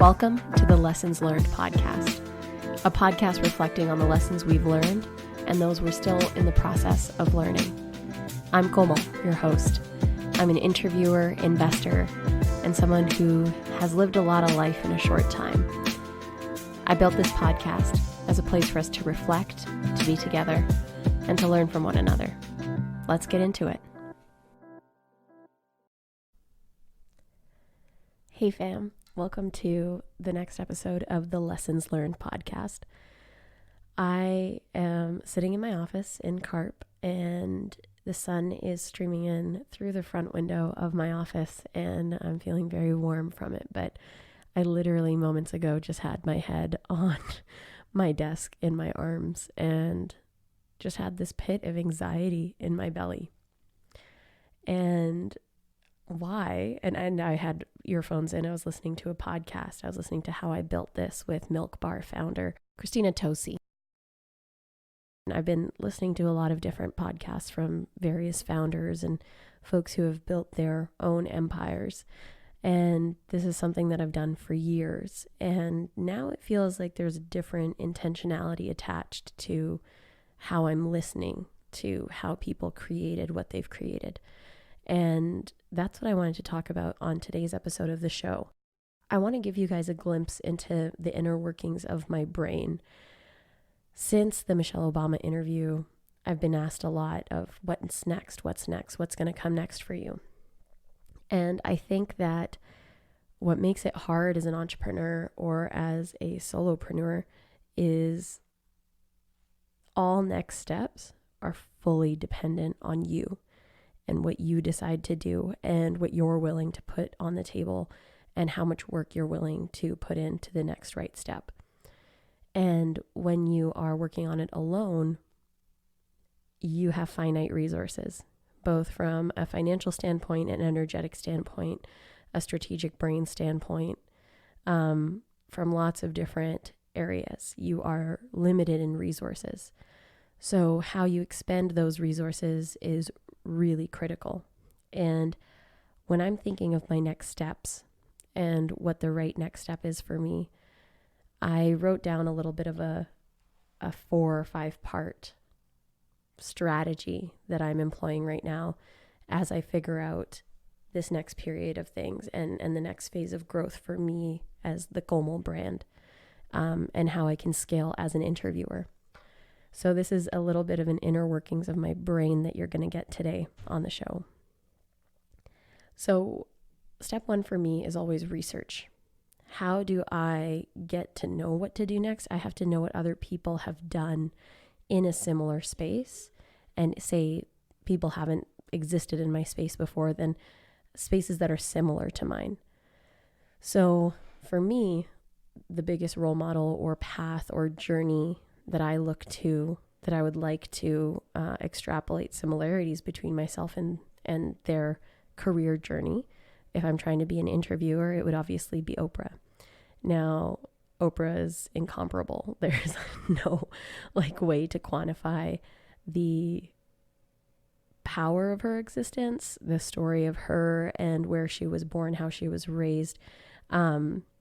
Welcome to the Lessons Learned podcast, a podcast reflecting on the lessons we've learned and those we're still in the process of learning. I'm Komal, your host. I'm an interviewer, investor, and someone who has lived a lot of life in a short time. I built this podcast as a place for us to reflect, to be together, and to learn from one another. Let's get into it. Hey fam, welcome to the next episode of the Lessons Learned podcast. I am sitting in my office in Carp, and the sun is streaming in through the front window of my office, and I'm feeling very warm from it, but I literally moments ago just had my head on my desk in my arms and just had this pit of anxiety in my belly. And why? And I had earphones in. I was listening to a podcast. I was listening to How I Built This with Milk Bar founder Christina Tosi. And I've been listening to a lot of different podcasts from various founders and folks who have built their own empires. And this is something that I've done for years. And now it feels like there's a different intentionality attached to how I'm listening to how people created what they've created. And that's what I wanted to talk about on today's episode of the show. I want to give you guys a glimpse into the inner workings of my brain. Since the Michelle Obama interview, I've been asked a lot of what's next, what's going to come next for you. And I think that what makes it hard as an entrepreneur or as a solopreneur is all next steps are fully dependent on you and what you decide to do and what you're willing to put on the table and how much work you're willing to put into the next right step. And when you are working on it alone, you have finite resources, both from a financial standpoint, an energetic standpoint, a strategic brain standpoint, from lots of different areas. You are limited in resources. So how you expend those resources is really critical. And when I'm thinking of my next steps and what the right next step is for me, I wrote down a little bit of a 4 or 5 part strategy that I'm employing right now as I figure out this next period of things and the next phase of growth for me as the Komal brand, and how I can scale as an interviewer. So this is a little bit of an inner workings of my brain that you're going to get today on the show. So step 1 for me is always research. How do I get to know what to do next? I have to know what other people have done in a similar space, and say people haven't existed in my space before, then spaces that are similar to mine. So for me, the biggest role model or path or journey that I look to, that I would like to extrapolate similarities between myself and their career journey. If I'm trying to be an interviewer, it would obviously be Oprah. Now, Oprah is incomparable. There's no way to quantify the power of her existence, the story of her and where she was born, how she was raised.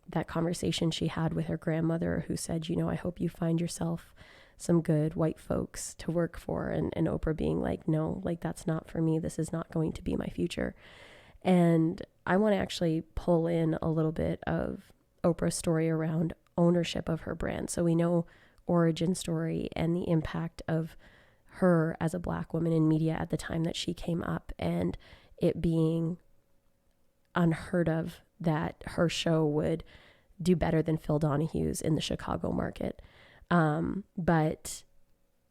That conversation she had with her grandmother who said, I hope you find yourself some good white folks to work for. And Oprah being like, no, that's not for me. This is not going to be my future. And I want to actually pull in a little bit of Oprah's story around ownership of her brand. So we know origin story and the impact of her as a Black woman in media at the time that she came up, and it being unheard of that her show would do better than Phil Donahue's in the Chicago market. But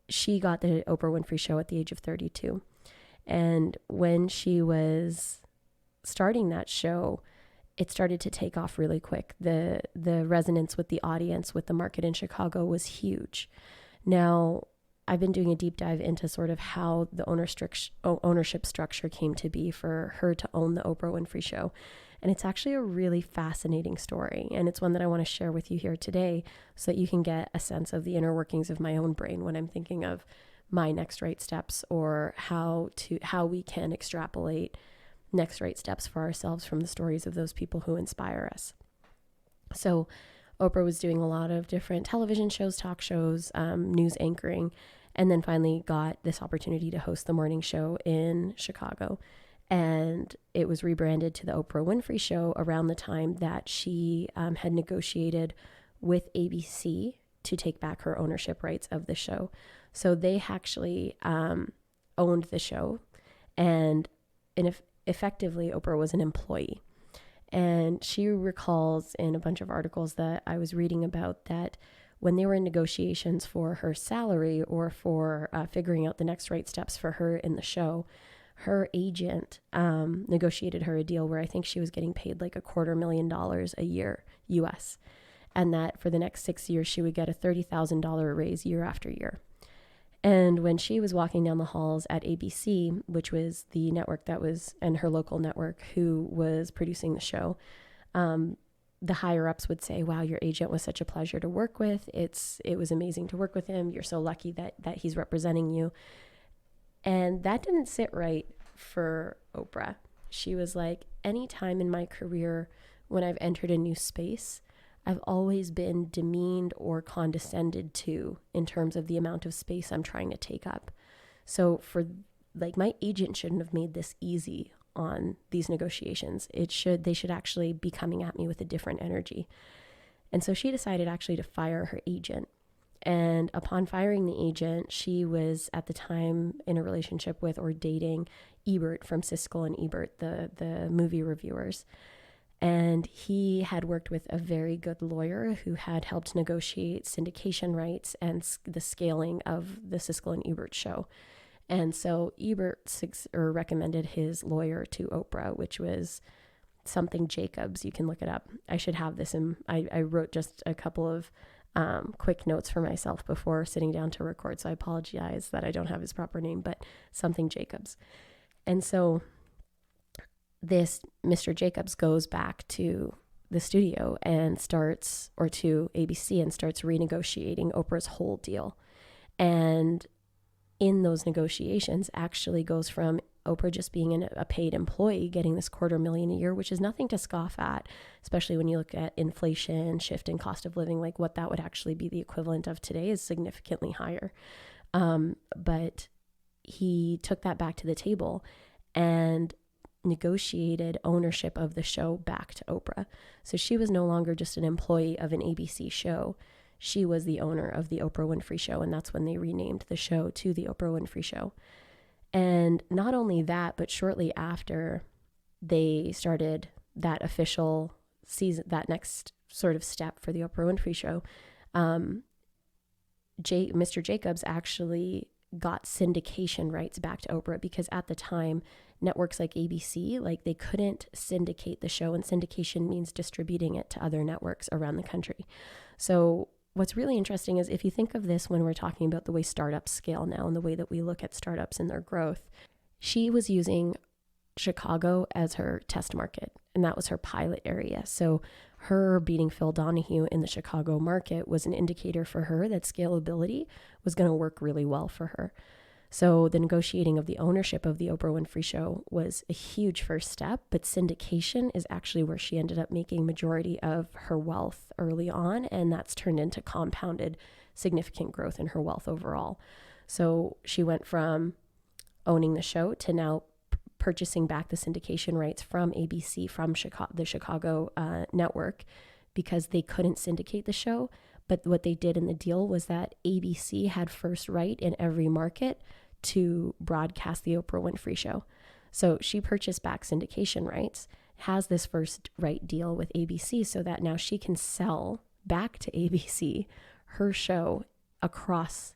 she got the Oprah Winfrey Show at the age of 32. And when she was starting that show, it started to take off really quick. The resonance with the audience, with the market in Chicago was huge. Now, I've been doing a deep dive into sort of how the ownership structure came to be for her to own the Oprah Winfrey Show. And it's actually a really fascinating story. And it's one that I want to share with you here today so that you can get a sense of the inner workings of my own brain when I'm thinking of my next right steps, or how we can extrapolate next right steps for ourselves from the stories of those people who inspire us. So Oprah was doing a lot of different television shows, talk shows, news anchoring, and then finally got this opportunity to host the morning show in Chicago. And it was rebranded to the Oprah Winfrey Show around the time that she had negotiated with ABC to take back her ownership rights of the show. So they actually owned the show, and effectively Oprah was an employee. And she recalls in a bunch of articles that I was reading about that when they were in negotiations for her salary or for figuring out the next right steps for her in the show, her agent negotiated her a deal where I think she was getting paid like $250,000 a year US, and that for the next 6 years she would get a $30,000 raise year after year. And when she was walking down the halls at ABC, which was the network that was, and her local network who was producing the show, the higher ups would say, wow, your agent was such a pleasure to work with. It was amazing to work with him. You're so lucky that he's representing you. And that didn't sit right for Oprah. She was like, any time in my career when I've entered a new space, I've always been demeaned or condescended to in terms of the amount of space I'm trying to take up. So my agent shouldn't have made this easy on these negotiations. They should actually be coming at me with a different energy. And so she decided actually to fire her agent. And upon firing the agent, she was at the time in a relationship with or dating Ebert from Siskel and Ebert, the movie reviewers. And he had worked with a very good lawyer who had helped negotiate syndication rights and the scaling of the Siskel and Ebert show. And so Ebert recommended his lawyer to Oprah, which was something Jacobs. You can look it up. I should have this I wrote just a couple of quick notes for myself before sitting down to record. So I apologize that I don't have his proper name, but something Jacobs. And so this Mr. Jacobs goes back to the studio and to ABC and starts renegotiating Oprah's whole deal. And in those negotiations actually goes from Oprah just being a paid employee, getting this $250,000 a year, which is nothing to scoff at, especially when you look at inflation, shift in cost of living, like what that would actually be the equivalent of today is significantly higher. But he took that back to the table and negotiated ownership of the show back to Oprah. So she was no longer just an employee of an ABC show. She was the owner of the Oprah Winfrey Show, and that's when they renamed the show to the Oprah Winfrey Show. And not only that, but shortly after they started that official season, that next sort of step for the Oprah Winfrey Show, Mr. Jacobs actually got syndication rights back to Oprah, because at the time, networks like ABC, like they couldn't syndicate the show, and syndication means distributing it to other networks around the country. So what's really interesting is if you think of this when we're talking about the way startups scale now and the way that we look at startups and their growth, she was using Chicago as her test market, and that was her pilot area. So her beating Phil Donahue in the Chicago market was an indicator for her that scalability was going to work really well for her. So the negotiating of the ownership of the Oprah Winfrey Show was a huge first step, but syndication is actually where she ended up making majority of her wealth early on, and that's turned into compounded significant growth in her wealth overall. So she went from owning the show to now purchasing back the syndication rights from ABC, from the Chicago network, because they couldn't syndicate the show. But what they did in the deal was that ABC had first right in every market to broadcast the Oprah Winfrey Show. So she purchased back syndication rights, has this first right deal with ABC, so that now she can sell back to ABC her show across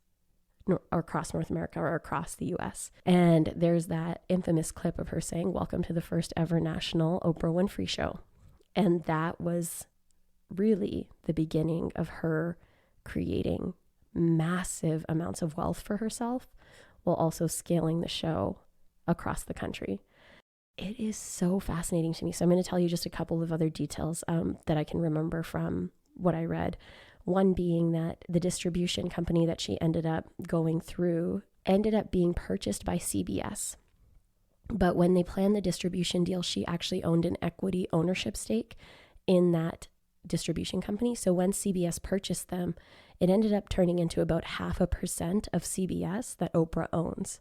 North America or across the US. And there's that infamous clip of her saying, "Welcome to the first ever national Oprah Winfrey Show." And that was really the beginning of her creating massive amounts of wealth for herself while also scaling the show across the country. It is so fascinating to me. So I'm going to tell you just a couple of other details that I can remember from what I read. One being that the distribution company that she ended up going through ended up being purchased by CBS. But when they planned the distribution deal, she actually owned an equity ownership stake in that distribution company. So when CBS purchased them, it ended up turning into about 0.5% of CBS that Oprah owns.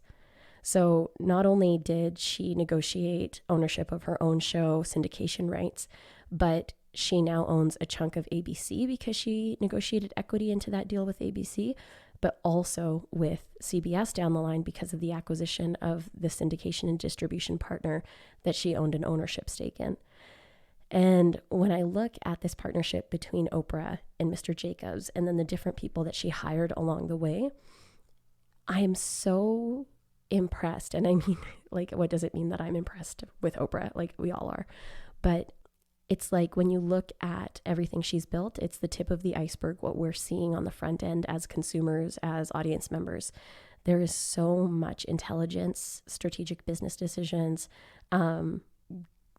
So not only did she negotiate ownership of her own show, syndication rights, but she now owns a chunk of ABC because she negotiated equity into that deal with ABC, but also with CBS down the line because of the acquisition of the syndication and distribution partner that she owned an ownership stake in. And when I look at this partnership between Oprah and Mr. Jacobs, and then the different people that she hired along the way, I am so impressed. And I mean, like, what does it mean that I'm impressed with Oprah? Like, we all are. But it's like when you look at everything she's built, it's the tip of the iceberg, what we're seeing on the front end as consumers, as audience members. There is so much intelligence, strategic business decisions,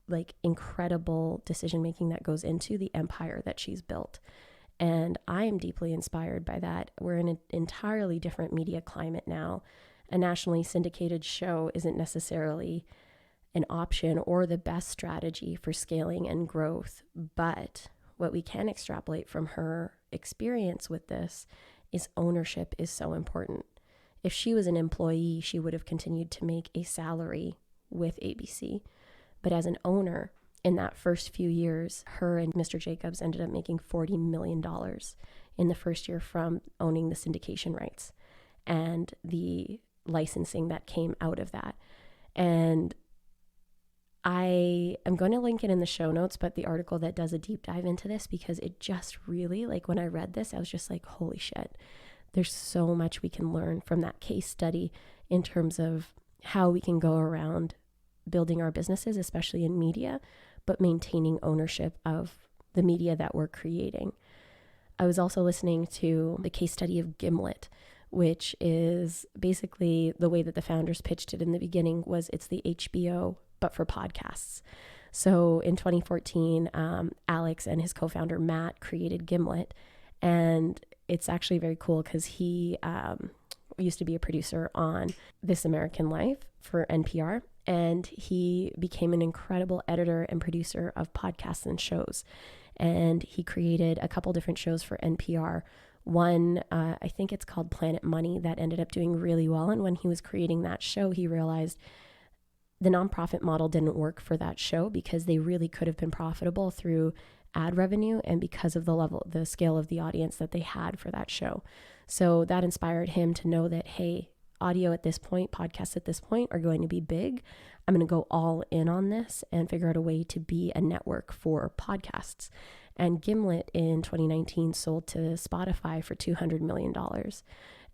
like incredible decision making that goes into the empire that she's built. And I am deeply inspired by that. We're in an entirely different media climate now. A nationally syndicated show isn't necessarily an option or the best strategy for scaling and growth. But what we can extrapolate from her experience with this is ownership is so important. If she was an employee, she would have continued to make a salary with ABC. But as an owner, in that first few years, her and Mr. Jacobs ended up making $40 million in the first year from owning the syndication rights and the licensing that came out of that. And I am going to link it in the show notes, but the article that does a deep dive into this, because it just really, like, when I read this, I was just like, holy shit, there's so much we can learn from that case study in terms of how we can go around building our businesses, especially in media, but maintaining ownership of the media that we're creating. I was also listening to the case study of Gimlet, which is basically the way that the founders pitched it in the beginning was it's the HBO, but for podcasts. So in 2014, Alex and his co-founder Matt created Gimlet, and it's actually very cool because he used to be a producer on This American Life for NPR, and he became an incredible editor and producer of podcasts and shows. And he created a couple different shows for NPR. One, I think it's called Planet Money, that ended up doing really well. And when he was creating that show, he realized the nonprofit model didn't work for that show because they really could have been profitable through ad revenue and because of the scale of the audience that they had for that show. So that inspired him to know that, hey, audio at this point, podcasts at this point are going to be big. I'm going to go all in on this and figure out a way to be a network for podcasts. And Gimlet in 2019 sold to Spotify for $200 million.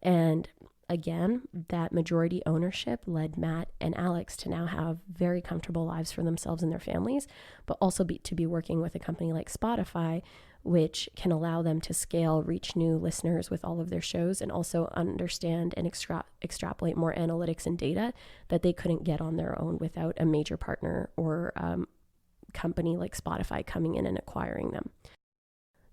And again, that majority ownership led Matt and Alex to now have very comfortable lives for themselves and their families, but also to be working with a company like Spotify, which can allow them to scale, reach new listeners with all of their shows, and also understand and extrapolate more analytics and data that they couldn't get on their own without a major partner or company like Spotify coming in and acquiring them.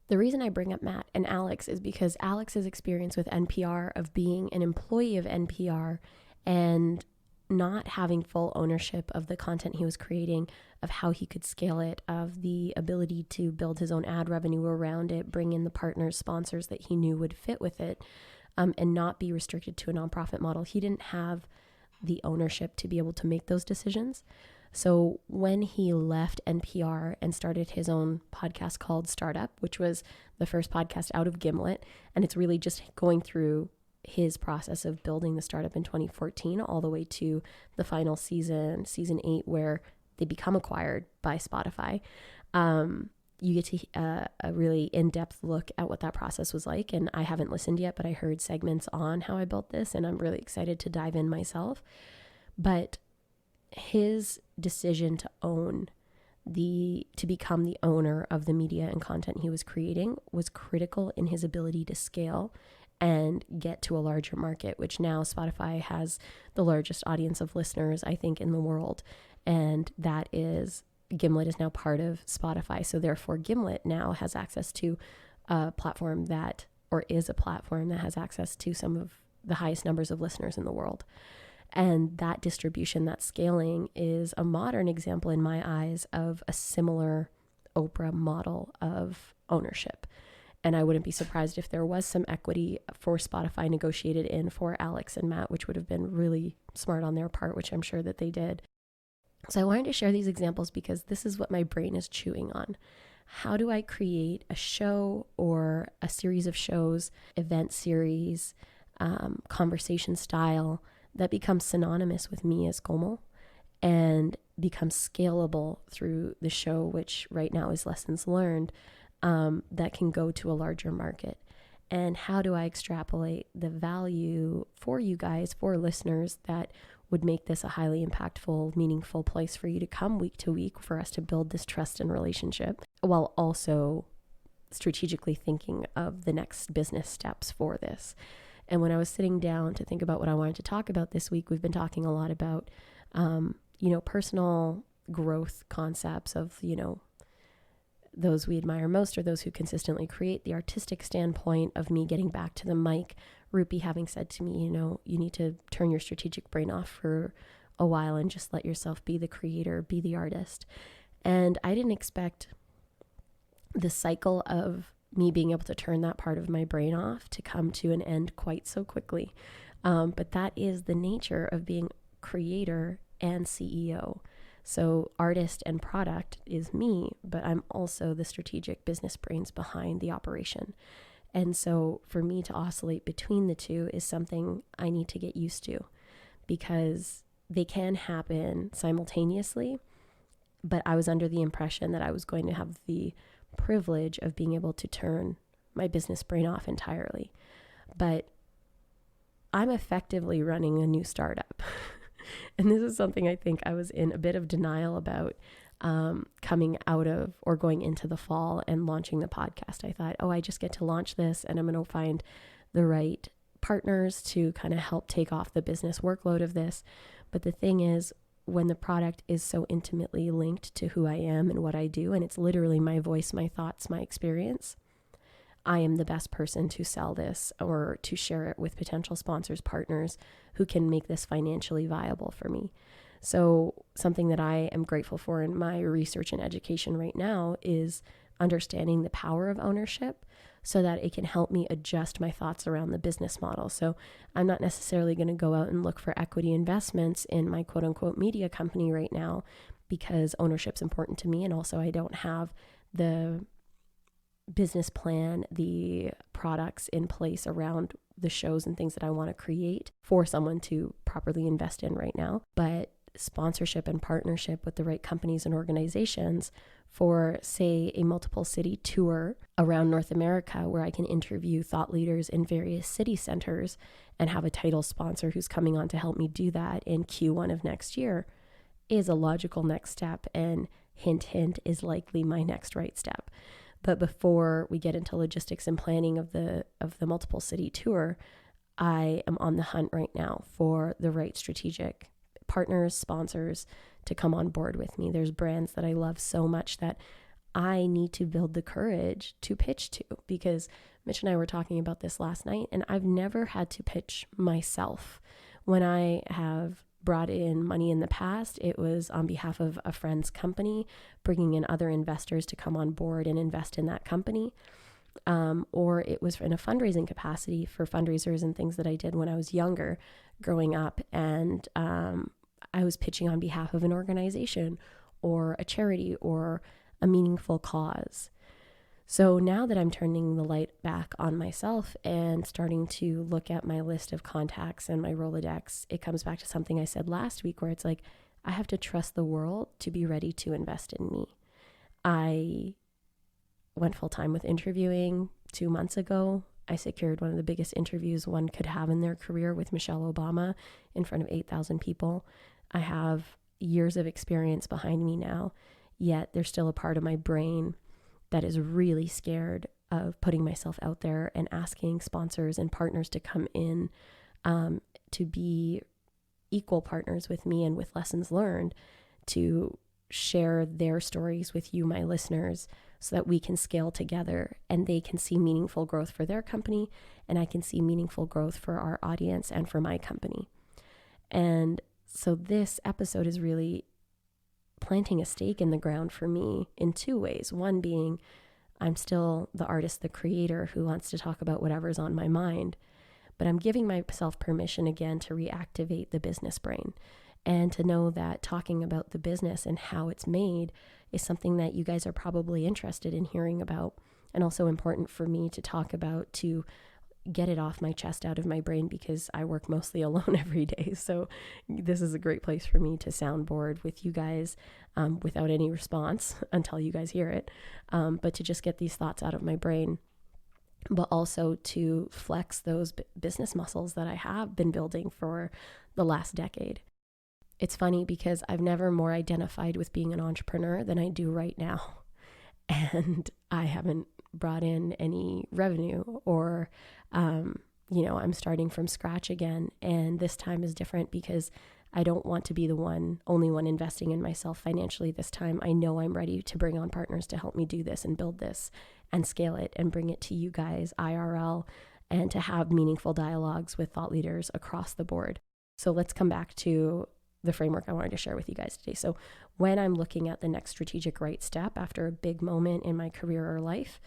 The reason I bring up Matt and Alex is because Alex's experience with NPR of being an employee of NPR and not having full ownership of the content he was creating, of how he could scale it, of the ability to build his own ad revenue around it, bring in the partners, sponsors that he knew would fit with it, and not be restricted to a nonprofit model. He didn't have the ownership to be able to make those decisions. So when he left NPR and started his own podcast called Startup, which was the first podcast out of Gimlet, and it's really just going through his process of building the startup in 2014 all the way to the final season 8, where they become acquired by Spotify. You get to a really in-depth look at what that process was like. And I haven't listened yet, but I heard segments on how I built this, and I'm really excited to dive in myself. But his decision to become the owner of the media and content he was creating was critical in his ability to scale and get to a larger market, which now Spotify has the largest audience of listeners, I think, in the world. And that is, Gimlet is now part of Spotify. So therefore, Gimlet now has access to a platform that has access to some of the highest numbers of listeners in the world. And that distribution, that scaling, is a modern example in my eyes of a similar Oprah model of ownership. And I wouldn't be surprised if there was some equity for Spotify negotiated in for Alex and Matt, which would have been really smart on their part, which I'm sure that they did. So I wanted to share these examples because this is what my brain is chewing on. How do I create a show or a series of shows, event series, conversation style that becomes synonymous with me as Komal and becomes scalable through the show, which right now is Lessons Learned, that can go to a larger market? And how do I extrapolate the value for you guys, for listeners, that would make this a highly impactful, meaningful place for you to come week to week for us to build this trust and relationship, while also strategically thinking of the next business steps for this. And when I was sitting down to think about what I wanted to talk about this week, we've been talking a lot about, personal growth concepts of, those we admire most or those who consistently create, the artistic standpoint of me getting back to the mic, Rupi having said to me, you need to turn your strategic brain off for a while and just let yourself be the creator, be the artist. And I didn't expect the cycle of me being able to turn that part of my brain off to come to an end quite so quickly. But that is the nature of being creator and CEO. So artist and product is me, but I'm also the strategic business brains behind the operation. And so for me to oscillate between the two is something I need to get used to, because they can happen simultaneously. But I was under the impression that I was going to have the privilege of being able to turn my business brain off entirely. But I'm effectively running a new startup. And this is something I think I was in a bit of denial about coming out of or going into the fall and launching the podcast. I thought, I just get to launch this and I'm going to find the right partners to kind of help take off the business workload of this. But the thing is, when the product is so intimately linked to who I am and what I do, and it's literally my voice, my thoughts, my experience, I am the best person to sell this or to share it with potential sponsors, partners who can make this financially viable for me. So something that I am grateful for in my research and education right now is understanding the power of ownership so that it can help me adjust my thoughts around the business model. So I'm not necessarily going to go out and look for equity investments in my quote unquote media company right now, because ownership's important to me. And also I don't have the business plan, the products in place around the shows and things that I want to create for someone to properly invest in right now. But sponsorship and partnership with the right companies and organizations for, say, a multiple city tour around North America where I can interview thought leaders in various city centers and have a title sponsor who's coming on to help me do that in Q1 of next year is a logical next step, and hint, hint, is likely my next right step. But before we get into logistics and planning of the multiple city tour, I am on the hunt right now for the right strategic partners, sponsors to come on board with me. There's brands that I love so much that I need to build the courage to pitch to, because Mitch and I were talking about this last night, and I've never had to pitch myself. When I have brought in money in the past, it was on behalf of a friend's company, bringing in other investors to come on board and invest in that company. Or it was in a fundraising capacity for fundraisers and things that I did when I was younger, growing up. And I was pitching on behalf of an organization or a charity or a meaningful cause. So now that I'm turning the light back on myself and starting to look at my list of contacts and my Rolodex, it comes back to something I said last week where it's like, I have to trust the world to be ready to invest in me. I went full time with interviewing 2 months ago. I secured one of the biggest interviews one could have in their career with Michelle Obama in front of 8,000 people. I have years of experience behind me now, yet there's still a part of my brain that is really scared of putting myself out there and asking sponsors and partners to come in to be equal partners with me and with Lessons Learned, to share their stories with you, my listeners, so that we can scale together and they can see meaningful growth for their company and I can see meaningful growth for our audience and for my company. And so this episode is really planting a stake in the ground for me in two ways. One being I'm still the artist, the creator who wants to talk about whatever's on my mind. But I'm giving myself permission again to reactivate the business brain and to know that talking about the business and how it's made is something that you guys are probably interested in hearing about, and also important for me to talk about, to get it off my chest, out of my brain, because I work mostly alone every day. So this is a great place for me to soundboard with you guys without any response until you guys hear it, but to just get these thoughts out of my brain, but also to flex those business muscles that I have been building for the last decade. It's funny because I've never more identified with being an entrepreneur than I do right now. And I haven't brought in any revenue, or, I'm starting from scratch again. And this time is different because I don't want to be the only one investing in myself financially this time. I know I'm ready to bring on partners to help me do this and build this and scale it and bring it to you guys IRL, and to have meaningful dialogues with thought leaders across the board. So let's come back to the framework I wanted to share with you guys today. So when I'm looking at the next strategic right step after a big moment in my career or life,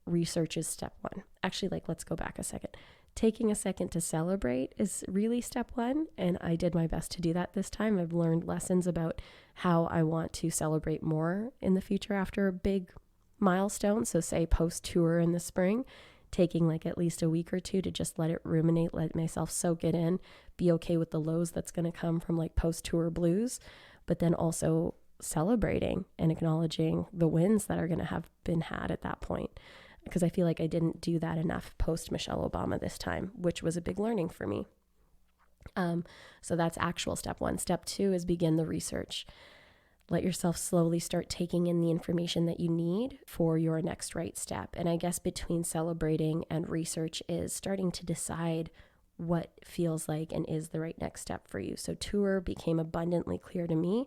research is step one. Actually, let's go back a second. Taking a second to celebrate is really step one, and I did my best to do that this time. I've learned lessons about how I want to celebrate more in the future after a big milestone. So say post-tour in the spring, taking at least a week or two to just let it ruminate, let myself soak it in, be okay with the lows that's going to come from post-tour blues, but then also celebrating and acknowledging the wins that are going to have been had at that point. Because I feel like I didn't do that enough post Michelle Obama this time, which was a big learning for me. So that's actual step one. Step two is begin the research. Let yourself slowly start taking in the information that you need for your next right step. And I guess between celebrating and research is starting to decide what feels like and is the right next step for you. So tour became abundantly clear to me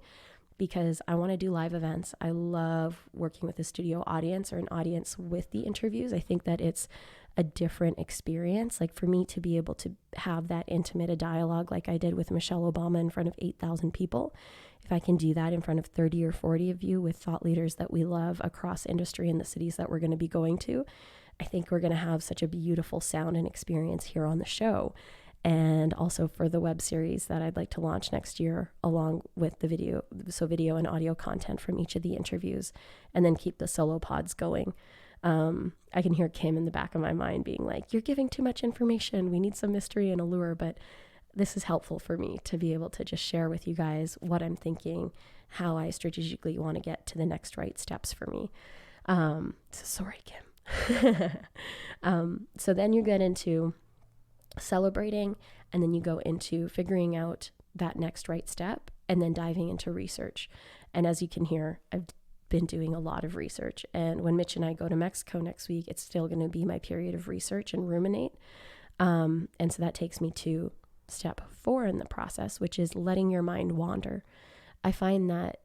because I want to do live events. I love working with a studio audience or an audience with the interviews. I think that it's a different experience. For me to be able to have that intimate a dialogue like I did with Michelle Obama in front of 8,000 people, if I can do that in front of 30 or 40 of you with thought leaders that we love across industry in the cities that we're going to be going to, I think we're going to have such a beautiful sound and experience here on the show. And also for the web series that I'd like to launch next year, along with the video and audio content from each of the interviews, and then keep the solo pods going. I can hear Kim in the back of my mind being like, you're giving too much information. We need some mystery and allure, but this is helpful for me to be able to just share with you guys what I'm thinking, how I strategically want to get to the next right steps for me. So sorry, Kim. So then you get into celebrating, and then you go into figuring out that next right step, and then diving into research. And as you can hear, I've been doing a lot of research. And when Mitch and I go to Mexico next week, it's still going to be my period of research and ruminate. And so that takes me to step 4 in the process, which is letting your mind wander. I find that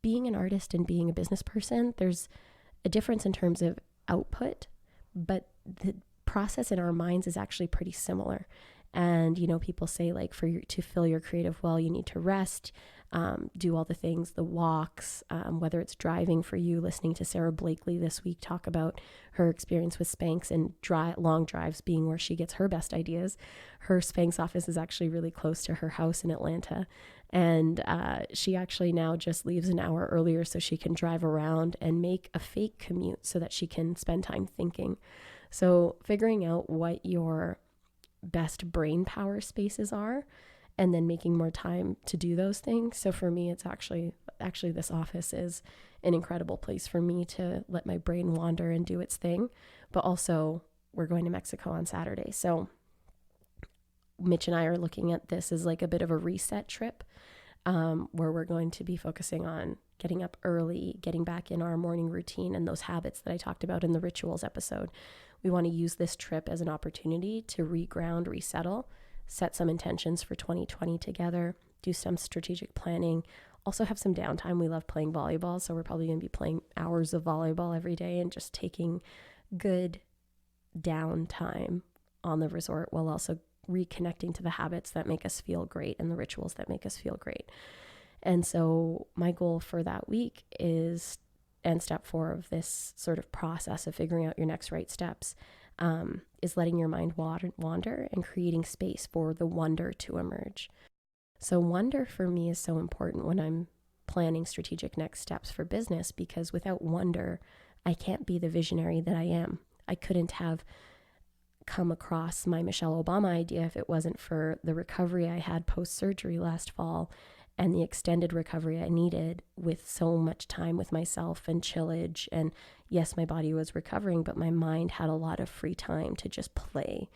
being an artist and being a business person, there's a difference in terms of output, but the process in our minds is actually pretty similar. And, people say to fill your creative well, you need to rest, do all the things, the walks, whether it's driving for you, listening to Sarah Blakely this week talk about her experience with Spanx and long drives being where she gets her best ideas. Her Spanx office is actually really close to her house in Atlanta. And she actually now just leaves an hour earlier so she can drive around and make a fake commute so that she can spend time thinking. So figuring out what your best brain power spaces are, and then making more time to do those things. So for me, it's actually this office is an incredible place for me to let my brain wander and do its thing. But also, we're going to Mexico on Saturday. So Mitch and I are looking at this as a bit of a reset trip, where we're going to be focusing on getting up early, getting back in our morning routine and those habits that I talked about in the rituals episode. We want to use this trip as an opportunity to reground, resettle, set some intentions for 2020 together, do some strategic planning, also have some downtime. We love playing volleyball, so we're probably going to be playing hours of volleyball every day and just taking good downtime on the resort while also reconnecting to the habits that make us feel great and the rituals that make us feel great. And so my goal for that week is and step 4 of this sort of process of figuring out your next right steps is letting your mind wander and creating space for the wonder to emerge. So wonder for me is so important when I'm planning strategic next steps for business, because without wonder, I can't be the visionary that I am. I couldn't have come across my Michelle Obama idea if it wasn't for the recovery I had post-surgery last fall and the extended recovery I needed with so much time with myself and chillage. And yes, my body was recovering, but my mind had a lot of free time to just play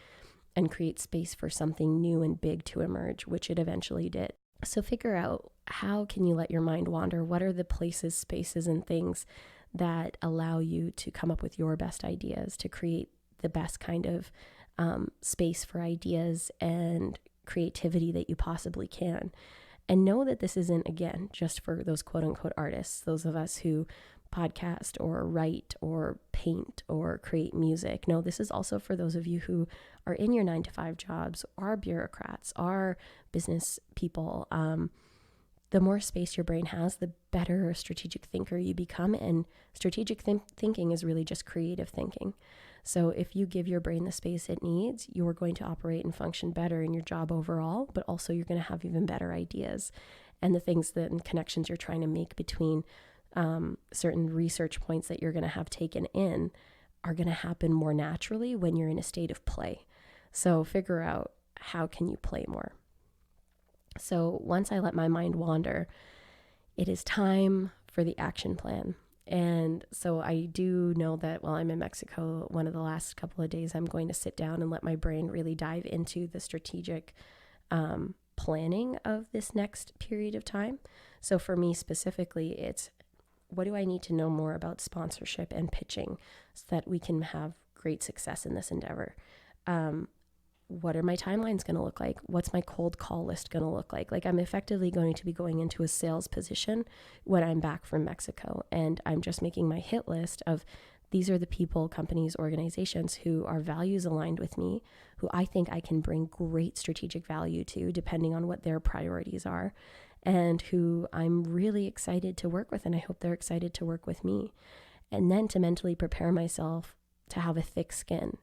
and create space for something new and big to emerge, which it eventually did. So figure out, how can you let your mind wander? What are the places, spaces, and things that allow you to come up with your best ideas, to create the best kind of space for ideas and creativity that you possibly can? And know that this isn't, again, just for those quote unquote artists, those of us who podcast or write or paint or create music. No, this is also for those of you who are in your 9-to-5 jobs, are bureaucrats, are business people. The more space your brain has, the better a strategic thinker you become. And strategic thinking is really just creative thinking. So if you give your brain the space it needs, you're going to operate and function better in your job overall, but also you're going to have even better ideas. And the things that and connections you're trying to make between certain research points that you're going to have taken in are going to happen more naturally when you're in a state of play. So figure out, how can you play more? So once I let my mind wander, it is time for the action plan. And so I do know that while I'm in Mexico, one of the last couple of days, I'm going to sit down and let my brain really dive into the strategic planning of this next period of time. So for me specifically, it's, what do I need to know more about sponsorship and pitching so that we can have great success in this endeavor? What are my timelines going to look like? What's my cold call list going to look like? Like, I'm effectively going to be going into a sales position when I'm back from Mexico. And I'm just making my hit list of, these are the people, companies, organizations who are values aligned with me, who I think I can bring great strategic value to, depending on what their priorities are, and who I'm really excited to work with. And I hope they're excited to work with me. And then to mentally prepare myself to have a thick skin,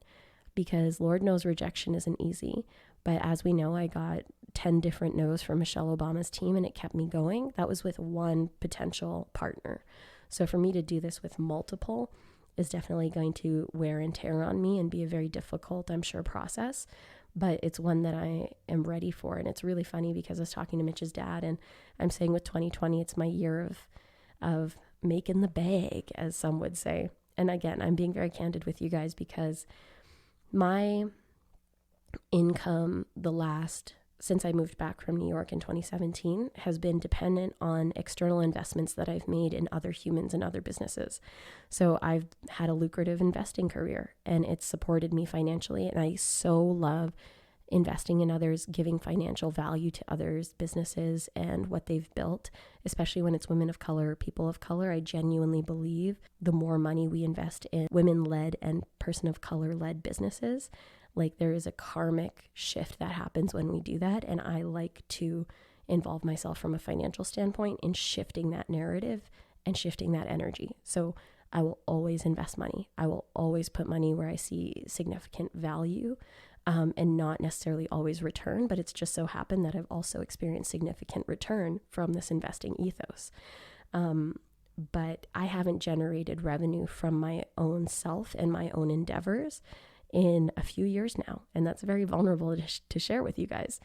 because Lord knows rejection isn't easy. But as we know, I got 10 different no's from Michelle Obama's team, and it kept me going. That was with one potential partner. So for me to do this with multiple is definitely going to wear and tear on me and be a very difficult, I'm sure, process. But it's one that I am ready for. And it's really funny because I was talking to Mitch's dad, and I'm saying with 2020, it's my year of making the bag, as some would say. And again, I'm being very candid with you guys, because my income since I moved back from New York in 2017 has been dependent on external investments that I've made in other humans and other businesses. So I've had a lucrative investing career, and it's supported me financially. And I so love investing in others, giving financial value to others' businesses and what they've built, especially when it's women of color, people of color. I genuinely believe the more money we invest in women-led and person of color-led businesses, like, there is a karmic shift that happens when we do that. And I like to involve myself from a financial standpoint in shifting that narrative and shifting that energy. So I will always invest money. I will always put money where I see significant value, and not necessarily always return, but it's just so happened that I've also experienced significant return from this investing ethos. But I haven't generated revenue from my own self and my own endeavors in a few years now. And that's very vulnerable to share with you guys.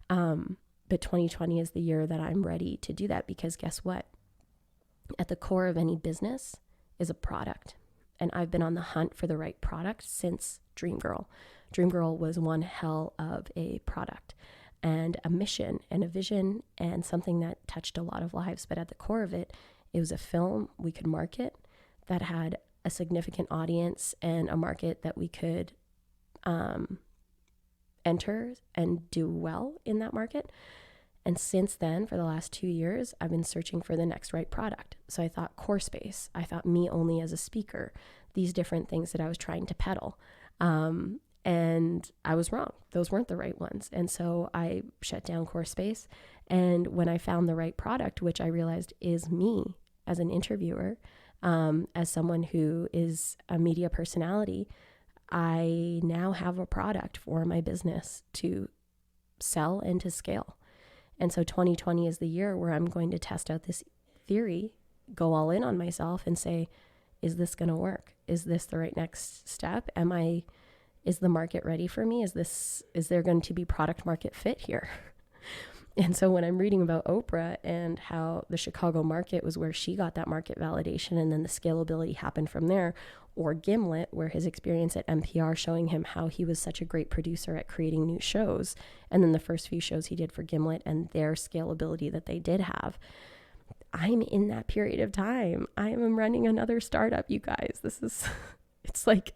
But 2020 is the year that I'm ready to do that, because guess what? At the core of any business is a product. And I've been on the hunt for the right product since Dreamgirl. Dreamgirl was one hell of a product and a mission and a vision and something that touched a lot of lives. But at the core of it, it was a film we could market that had a significant audience and a market that we could enter and do well in that market. And since then, for the last 2 years, I've been searching for the next right product. So I thought core space, I thought me only as a speaker, these different things that I was trying to peddle. And I was wrong. Those weren't the right ones. And so I shut down core space. And when I found the right product, which I realized is me as an interviewer, As someone who is a media personality, I now have a product for my business to sell and to scale. And so 2020 is the year where I'm going to test out this theory, go all in on myself and say, is this going to work? Is this the right next step? Is the market ready for me? Is there going to be product market fit here? And so when I'm reading about Oprah and how the Chicago market was where she got that market validation and then the scalability happened from there, or Gimlet, where his experience at NPR showing him how he was such a great producer at creating new shows, and then the first few shows he did for Gimlet and their scalability that they did have. I'm in that period of time. I am running another startup, you guys. It's like,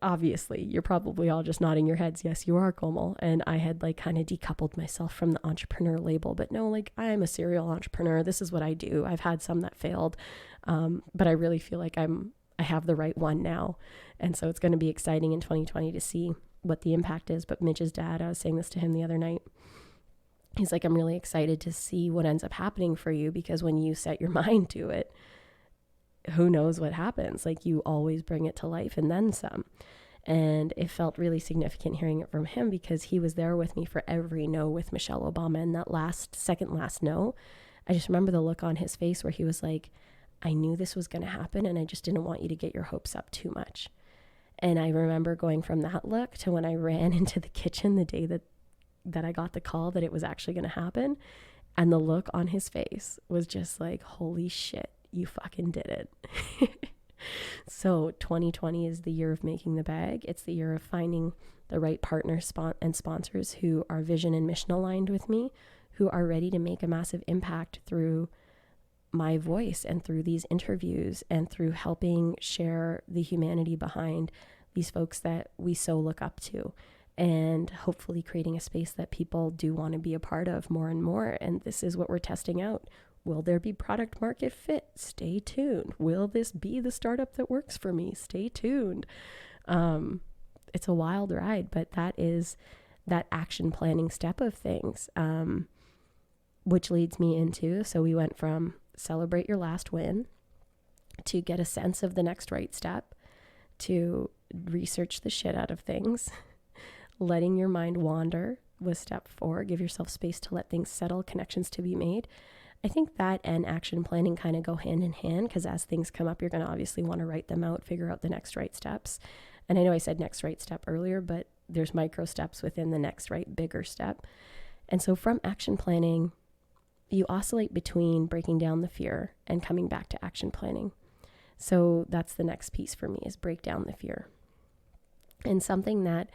obviously, you're probably all just nodding your heads. Yes, you are, Komal. And I had like kind of decoupled myself from the entrepreneur label. But no, like I'm a serial entrepreneur. This is what I do. I've had some that failed. But I really feel like I have the right one now. And so it's going to be exciting in 2020 to see what the impact is. But Mitch's dad, I was saying this to him the other night. He's like, I'm really excited to see what ends up happening for you, because when you set your mind to it, who knows what happens? Like you always bring it to life and then some. And it felt really significant hearing it from him, because he was there with me for every no with Michelle Obama. And that second last no, I just remember the look on his face where he was like, I knew this was going to happen and I just didn't want you to get your hopes up too much. And I remember going from that look to when I ran into the kitchen the day that I got the call that it was actually going to happen. And the look on his face was just like, holy shit, you fucking did it. So 2020 is the year of making the bag. It's the year of finding the right partners and sponsors who are vision and mission aligned with me, who are ready to make a massive impact through my voice and through these interviews and through helping share the humanity behind these folks that we so look up to, and hopefully creating a space that people do want to be a part of more and more. And this is what we're testing out. Will there be product market fit? Stay tuned. Will this be the startup that works for me? Stay tuned. It's a wild ride, but that is that action planning step of things, which leads me into, so we went from celebrate your last win to get a sense of the next right step, to research the shit out of things. Letting your mind wander was step 4. Give yourself space to let things settle, connections to be made. I think that and action planning kind of go hand in hand, because as things come up, you're going to obviously want to write them out, figure out the next right steps. And I know I said next right step earlier, but there's micro steps within the next right bigger step. And so from action planning, you oscillate between breaking down the fear and coming back to action planning. So that's the next piece for me, is break down the fear. And something that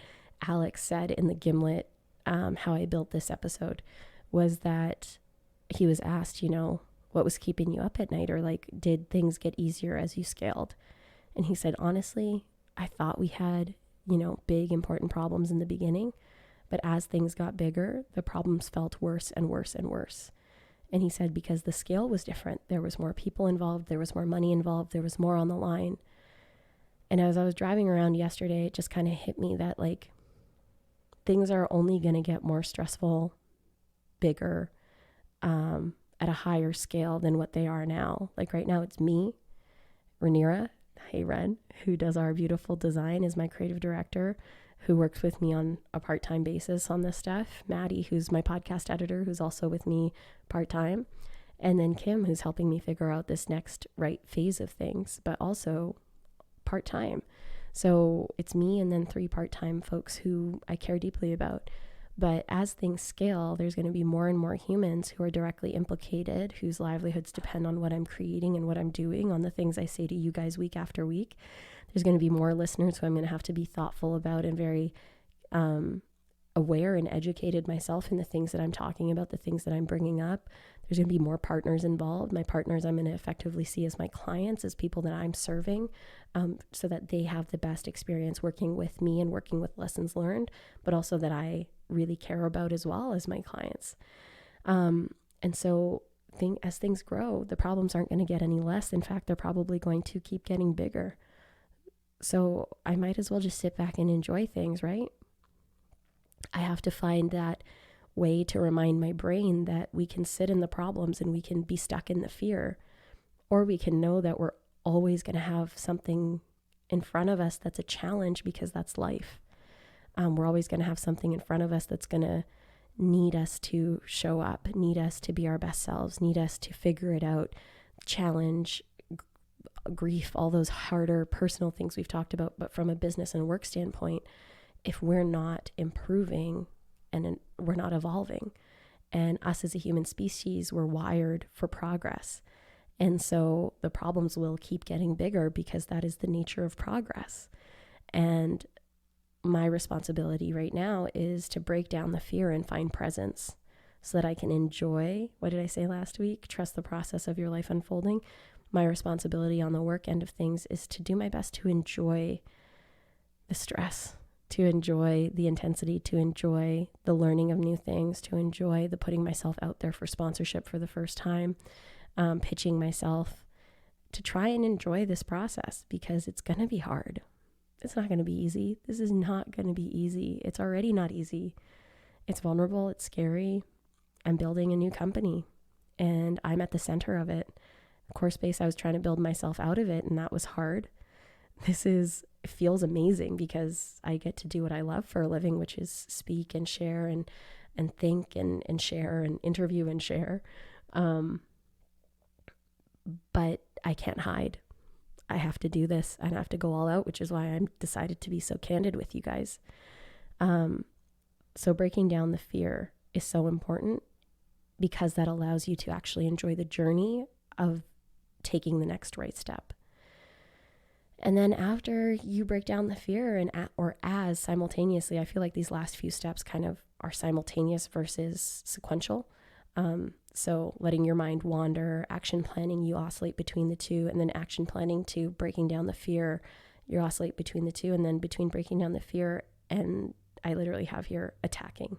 Alex said in the Gimlet, how I built this episode, was that he was asked, what was keeping you up at night? Or like, did things get easier as you scaled? And he said, honestly, I thought we had, big important problems in the beginning, but as things got bigger, the problems felt worse and worse and worse. And he said, because the scale was different, there was more people involved, there was more money involved, there was more on the line. And as I was driving around yesterday, it just kind of hit me that like, things are only going to get more stressful, bigger, at a higher scale than what they are now. Like right now, it's me, Rhaenyra, hey Ren, who does our beautiful design, is my creative director, who works with me on a part-time basis on this stuff. Maddie, who's my podcast editor, who's also with me part-time. And then Kim, who's helping me figure out this next right phase of things, but also part-time. So it's me and then 3 part-time folks who I care deeply about. But as things scale, there's going to be more and more humans who are directly implicated, whose livelihoods depend on what I'm creating and what I'm doing, on the things I say to you guys week after week. There's going to be more listeners who I'm going to have to be thoughtful about and very aware and educated myself in the things that I'm talking about, the things that I'm bringing up. There's going to be more partners involved. My partners I'm going to effectively see as my clients, as people that I'm serving, so that they have the best experience working with me and working with lessons learned, but also that I really care about as well as my clients. And so as things grow, the problems aren't going to get any less. In fact, they're probably going to keep getting bigger. So I might as well just sit back and enjoy things, right? I have to find that way to remind my brain that we can sit in the problems and we can be stuck in the fear, or we can know that we're always going to have something in front of us that's a challenge, because that's life. We're always going to have something in front of us that's going to need us to show up, need us to be our best selves, need us to figure it out, challenge, grief, all those harder personal things we've talked about. But from a business and work standpoint, if we're not improving and we're not evolving, and us as a human species, we're wired for progress. And so the problems will keep getting bigger, because that is the nature of progress. And my responsibility right now is to break down the fear and find presence, so that I can enjoy, what did I say last week? Trust the process of your life unfolding. My responsibility on the work end of things is to do my best to enjoy the stress, to enjoy the intensity, to enjoy the learning of new things, to enjoy the putting myself out there for sponsorship for the first time, pitching myself, to try and enjoy this process, because it's going to be hard. It's not going to be easy. This is not going to be easy. It's already not easy. It's vulnerable. It's scary. I'm building a new company, and I'm at the center of it. CoreSpace, I was trying to build myself out of it, and that was hard. It feels amazing, because I get to do what I love for a living, which is speak and share and think and share and interview and share. But I can't hide. I have to do this, and I have to go all out, which is why I'm decided to be so candid with you guys. So breaking down the fear is so important, because that allows you to actually enjoy the journey of taking the next right step. And then after you break down the fear, as simultaneously, I feel like these last few steps kind of are simultaneous versus sequential. So letting your mind wander, action planning, you oscillate between the two, and then action planning to breaking down the fear, you oscillate between the two, and then between breaking down the fear and I literally have here attacking.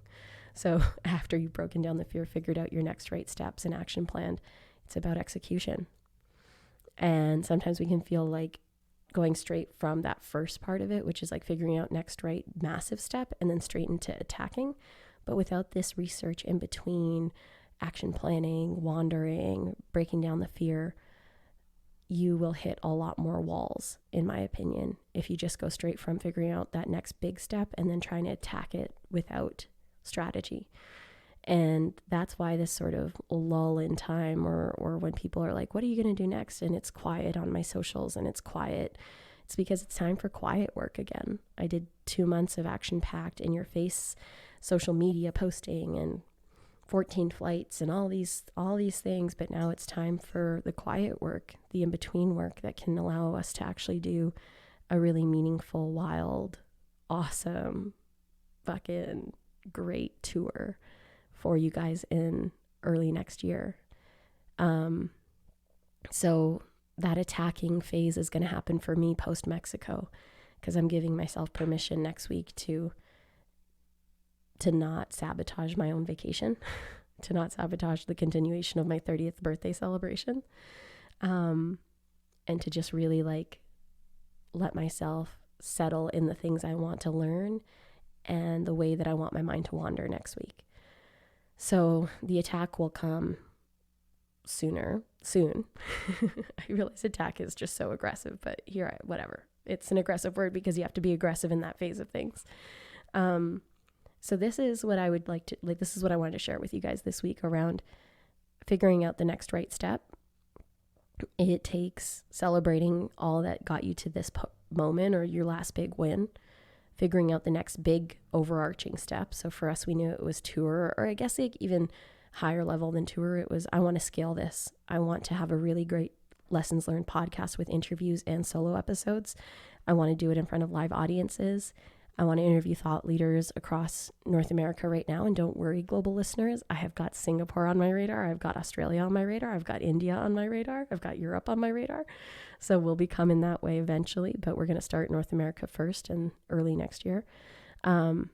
So after you've broken down the fear, figured out your next right steps and action planned, it's about execution. And sometimes we can feel like going straight from that first part of it, which is like figuring out next right massive step, and then straight into attacking. But without this research in between, action planning, wandering, breaking down the fear, you will hit a lot more walls, in my opinion, if you just go straight from figuring out that next big step and then trying to attack it without strategy. And that's why this sort of lull in time, or when people are like, what are you going to do next? And it's quiet on my socials and it's quiet. It's because it's time for quiet work again. I did 2 months of action-packed, in your face social media posting and 14 flights and all these things. But now it's time for the quiet work, the in-between work that can allow us to actually do a really meaningful, wild, awesome, fucking great tour for you guys in early next year. So that attacking phase is going to happen for me post Mexico, because I'm giving myself permission next week to not sabotage my own vacation, to not sabotage the continuation of my 30th birthday celebration, and to just really let myself settle in the things I want to learn and the way that I want my mind to wander next week. So the attack will come soon. I realize attack is just so aggressive, but whatever. It's an aggressive word because you have to be aggressive in that phase of things. So this is what I would this is what I wanted to share with you guys this week around figuring out the next right step. It takes celebrating all that got you to this moment, or your last big win, figuring out the next big overarching step. So for us, we knew it was tour, or I guess even higher level than tour. It was, I want to scale this. I want to have a really great lessons learned podcast with interviews and solo episodes. I want to do it in front of live audiences. I want to interview thought leaders across North America right now. And don't worry, global listeners, I have got Singapore on my radar. I've got Australia on my radar. I've got India on my radar. I've got Europe on my radar. So we'll be coming that way eventually, but we're going to start North America first and early next year. And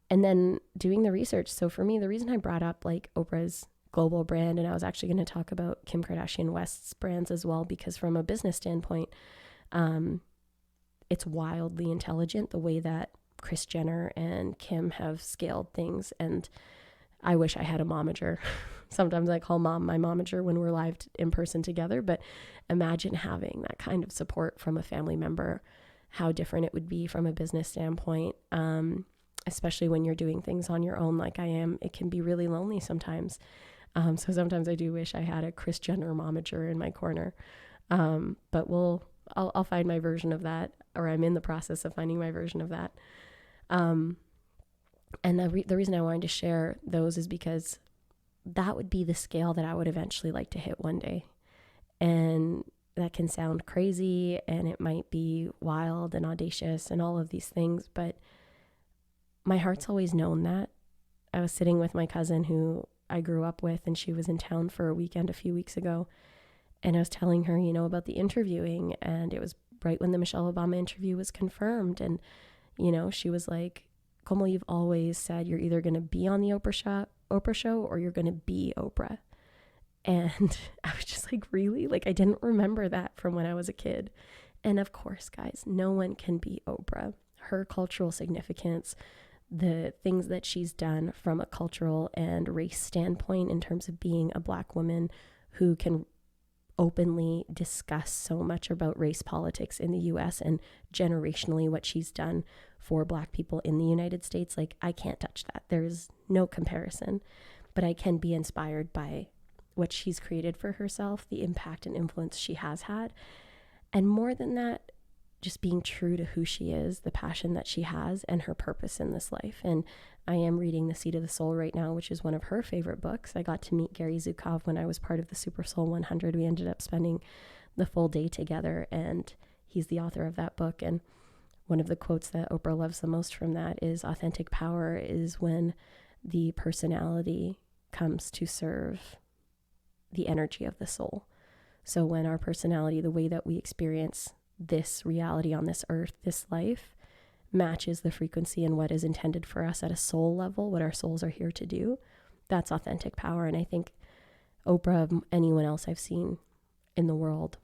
then doing the research. So for me, the reason I brought up Oprah's global brand, and I was actually going to talk about Kim Kardashian West's brands as well, because from a business standpoint, it's wildly intelligent the way that Kris Jenner and Kim have scaled things. And I wish I had a momager. Sometimes I call mom my momager when we're live in person together, but imagine having that kind of support from a family member, how different it would be from a business standpoint, especially when you're doing things on your own like I am. It can be really lonely sometimes. So sometimes I do wish I had a Kris Jenner momager in my corner. But I'll find my version of that, or I'm in the process of finding my version of that. And the reason I wanted to share those is because that would be the scale that I would eventually like to hit one day. And that can sound crazy, and it might be wild and audacious and all of these things, but my heart's always known that. I was sitting with my cousin who I grew up with, and she was in town for a weekend a few weeks ago. And I was telling her, about the interviewing, and it was right when the Michelle Obama interview was confirmed. And, she was like, Komal, you've always said you're either going to be on the Oprah show or you're going to be Oprah. And I was just like, really? Like, I didn't remember that from when I was a kid. And of course, guys, no one can be Oprah. Her cultural significance, the things that she's done from a cultural and race standpoint in terms of being a Black woman who can openly discuss so much about race politics in the US and generationally what she's done for Black people in the United States. Like, I can't touch that. There's no comparison, but I can be inspired by what she's created for herself, the impact and influence she has had. And more than that, just being true to who she is, the passion that she has, and her purpose in this life. And I am reading The Seat of the Soul right now, which is one of her favorite books. I got to meet Gary Zukov when I was part of the Super Soul 100. We ended up spending the full day together, and he's the author of that book. And one of the quotes that Oprah loves the most from that is, authentic power is when the personality comes to serve the energy of the soul. So when our personality, the way that we experience this reality on this earth, this life, matches the frequency and what is intended for us at a soul level, what our souls are here to do, that's authentic power. And I think Oprah, anyone else I've seen in the world,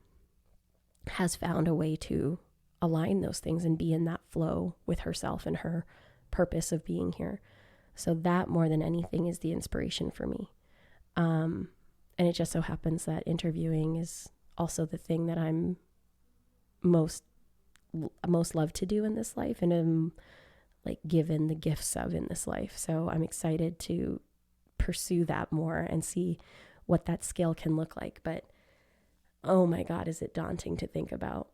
has found a way to align those things and be in that flow with herself and her purpose of being here. So that, more than anything, is the inspiration for me. And it just so happens that interviewing is also the thing that I'm most love to do in this life, and am like given the gifts of in this life. So I'm excited to pursue that more and see what that scale can look like. But oh my God, is it daunting to think about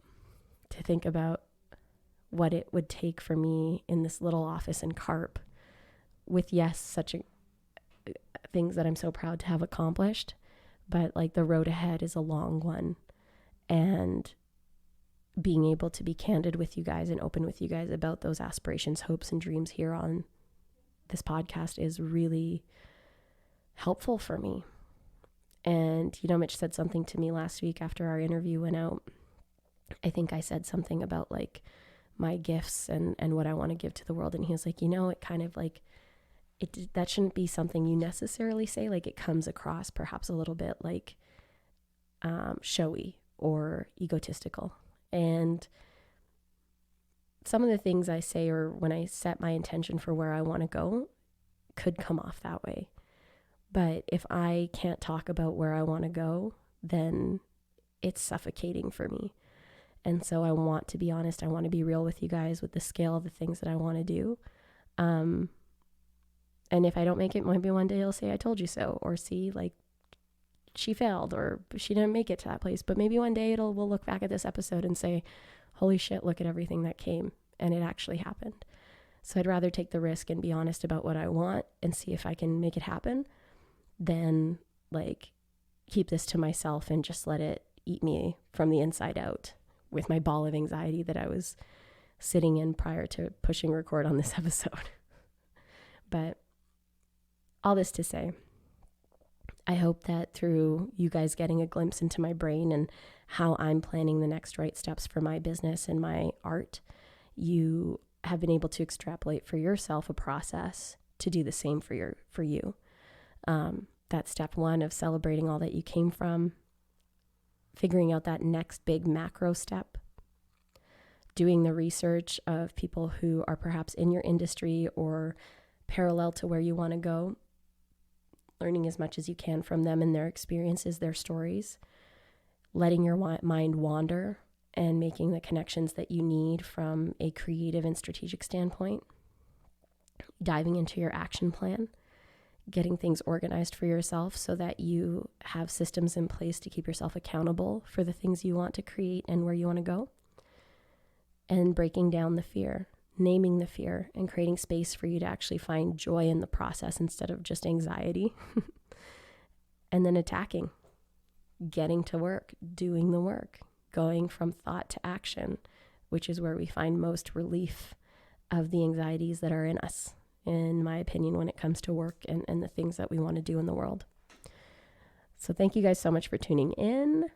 what it would take for me in this little office in Carp with, yes, such things that I'm so proud to have accomplished, but like the road ahead is a long one. And being able to be candid with you guys and open with you guys about those aspirations, hopes, and dreams here on this podcast is really helpful for me. And, Mitch said something to me last week after our interview went out. I think I said something about like my gifts and what I want to give to the world. And he was like, it kind of like, that shouldn't be something you necessarily say. Like, it comes across perhaps a little bit like showy or egotistical. And some of the things I say, or when I set my intention for where I want to go, could come off that way. But if I can't talk about where I want to go, then it's suffocating for me. And so I want to be honest. I want to be real with you guys with the scale of the things that I want to do. And if I don't make it, maybe one day I'll say I told you so, or see, like, she failed, or she didn't make it to that place. But maybe one day we'll look back at this episode and say, holy shit, look at everything that came, and it actually happened. So I'd rather take the risk and be honest about what I want and see if I can make it happen than like keep this to myself and just let it eat me from the inside out with my ball of anxiety that I was sitting in prior to pushing record on this episode. But all this to say, I hope that through you guys getting a glimpse into my brain and how I'm planning the next right steps for my business and my art, you have been able to extrapolate for yourself a process to do the same for you. That step one of celebrating all that you came from, figuring out that next big macro step, doing the research of people who are perhaps in your industry or parallel to where you want to go, learning as much as you can from them and their experiences, their stories, letting your mind wander and making the connections that you need from a creative and strategic standpoint, diving into your action plan, getting things organized for yourself so that you have systems in place to keep yourself accountable for the things you want to create and where you want to go, and breaking down the fear, naming the fear, and creating space for you to actually find joy in the process instead of just anxiety. And then attacking, getting to work, doing the work, going from thought to action, which is where we find most relief of the anxieties that are in us, in my opinion, when it comes to work and the things that we want to do in the world. So thank you guys so much for tuning in.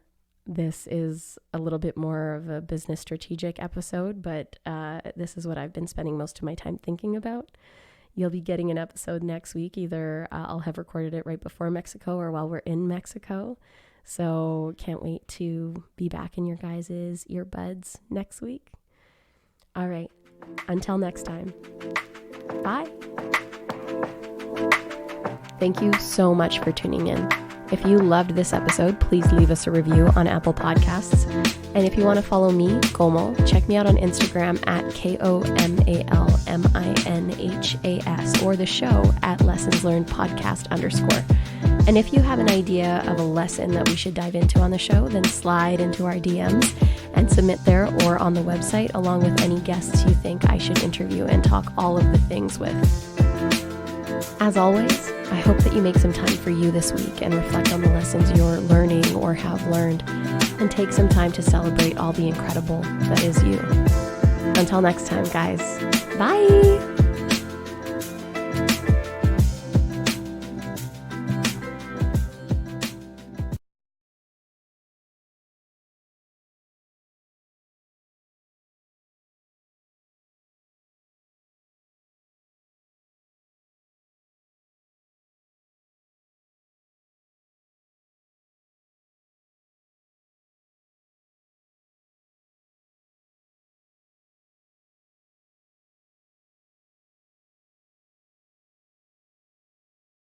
This is a little bit more of a business strategic episode, but this is what I've been spending most of my time thinking about. You'll be getting an episode next week. Either I'll have recorded it right before Mexico or while we're in Mexico. So can't wait to be back in your guys' earbuds next week. All right. Until next time. Bye. Thank you so much for tuning in. If you loved this episode, please leave us a review on Apple Podcasts. And if you want to follow me, Komal, check me out on Instagram at KOMALMINHAS or the show at Lessons Learned Podcast _. And if you have an idea of a lesson that we should dive into on the show, then slide into our DMs and submit there or on the website, along with any guests you think I should interview and talk all of the things with. As always, I hope that you make some time for you this week and reflect on the lessons you're learning or have learned, and take some time to celebrate all the incredible that is you. Until next time, guys. Bye!